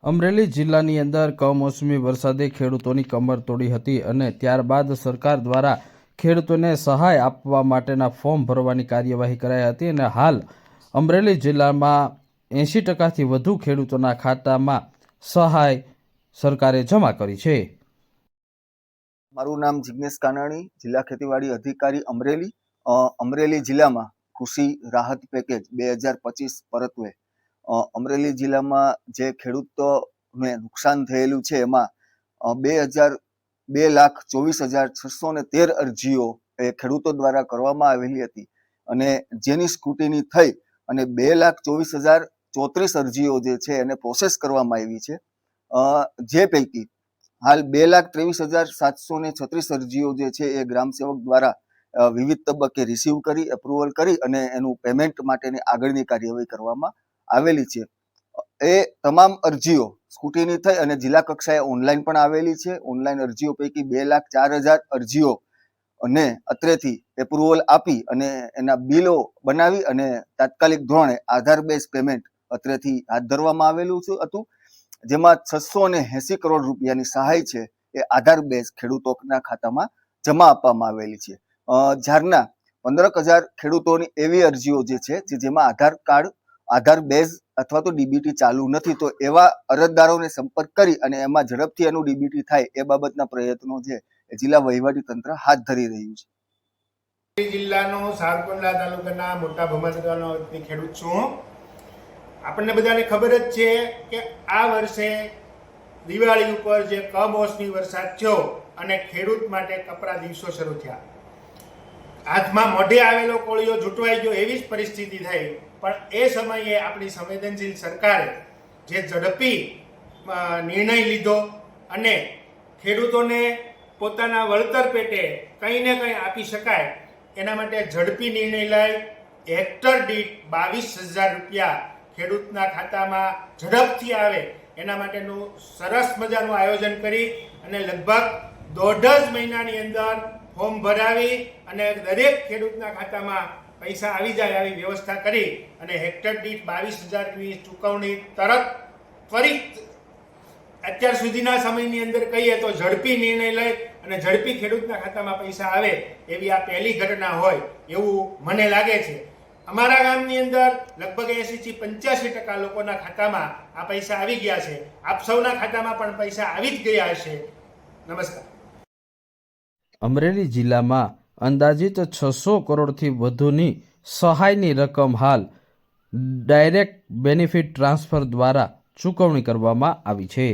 અમરેલી જિલ્લાની અંદર કમોસમી વરસાદે ખેડૂતોની કમર તોડી હતી અને ત્યારબાદ સરકાર દ્વારા ખેડૂતોને સહાય આપવા માટેના ફોર્મ ભરવાની કાર્યવાહી કરાઈ હતી અને હાલ અમરેલી જિલ્લામાં 80%થી વધુ ખેડૂતોના ખાતામાં સહાય સરકારે જમા કરી છે। મારું નામ જિગ્નેશ કાનાણી, જિલ્લા ખેતીવાડી અધિકારી અમરેલી। અમરેલી જિલ્લામાં કૃષિ રાહત પેકેજ 2025 પરત્વે અમરેલી જિલ્લામાં જે ખેડૂતોને નુકસાન થયેલું છે એમાં 2,24,613 અરજીઓ એ ખેડૂતો દ્વારા કરવામાં આવેલી હતી અને જેની સ્ક્રુટિની થઈ અને 2,24,034 અરજીઓ જે છે એને પ્રોસેસ કરવામાં આવી છે। જે પૈકી હાલ 2,23,736 અરજીઓ જે છે એ ગ્રામ સેવક દ્વારા વિવિધ તબક્કે રિસીવ કરી એપ્રુવલ કરી અને એનું પેમેન્ટ માટેની આગળની કાર્યવાહી કરવામાં આવેલી છે। એ તમામ અરજીઓ સ્ક્રુટિની થઈ અને જિલ્લા કક્ષાએ ઓનલાઈન પણ આવેલી છે। ઓનલાઈન અરજીઓ પૈકી 2,04,000 અરજીઓ અને અત્રેથી એપ્રુવલ આપી અને એના બિલો બનાવી અને તાત્કાલિક ધોરણે આધાર બેઝ પેમેન્ટ અત્રેથી હાથ ધરવામાં આવેલું હતું, જેમાં 680 કરોડ રૂપિયાની સહાય છે એ આધાર બેઝ ખેડૂતોના ખાતામાં જમા આપવામાં આવેલી છે। ઝારના 15,000 ખેડૂતોની એવી અરજીઓ જે છે જેમાં આધાર કાર્ડ, આધાર બેઝ અથવા તો ડીબીટી ચાલુ નથી, તો એવા અરજદારોને સંપર્ક કરી અને એમાં ઝડપથી એનું ડીબીટી થાય એ બાબતના પ્રયત્નો છે એ જિલ્લા વહીવટી તંત્ર હાથ ધરી રહ્યું છે। જિલ્લાનો સારકુંડલા તાલુકાના મોટા ભમાદરાનો ખેડૂત છું। આપણને બધાને ખબર જ છે કે આ વર્ષે દિવાળી ઉપર જે કમોસમી વરસાદ થયો અને ખેડૂત માટે કપરા દિવસો શરૂ થયા। હાથમાં મોઢે આવેલો કોળિયો જૂટવાઈ ગયો એવી જ પરિસ્થિતિ થઈ, પણ એ સમયે આપણી સંવેદનશીલ સરકારે જે ઝડપી નિર્ણય લીધો અને ખેડૂતોને પોતાના વળતર પેટે કંઈ ને કંઈ આપી શકાય એના માટે ઝડપી નિર્ણય લઈ હેક્ટર દીઠ 22,000 રૂપિયા ખેડૂતના ખાતામાં ઝડપથી આવે એના માટેનું સરસ મજાનું આયોજન કરી અને લગભગ 1.5 મહિનાની અંદર ફોર્મ ભરાવી અને દરેક ખેડૂતના ખાતામાં પૈસા આવી જાય આવી વ્યવસ્થા કરી અને હેક્ટર દીઠ 22,000ની ચૂકવણી ત્વરિત અત્યાર સુધીના સમયની અંદર કહીએ તો ઝડપી નિર્ણય લઈ અને ઝડપી ખેડૂતના ખાતામાં પૈસા આવે એવી આ પહેલી ઘટના હોય એવું મને લાગે છે। અમારા ગામની અંદર લગભગ 80થી 85% લોકોના ખાતામાં આ પૈસા આવી ગયા છે। આપ સૌના ખાતામાં પણ પૈસા આવી જ ગયા હશે। નમસ્કાર। અમરેલી જિલ્લામાં અંદાજિત 600 કરોડથી વધુની સહાયની રકમ હાલ ડાયરેક્ટ બેનિફિટ ટ્રાન્સફર દ્વારા ચૂકવણી કરવામાં આવી છે।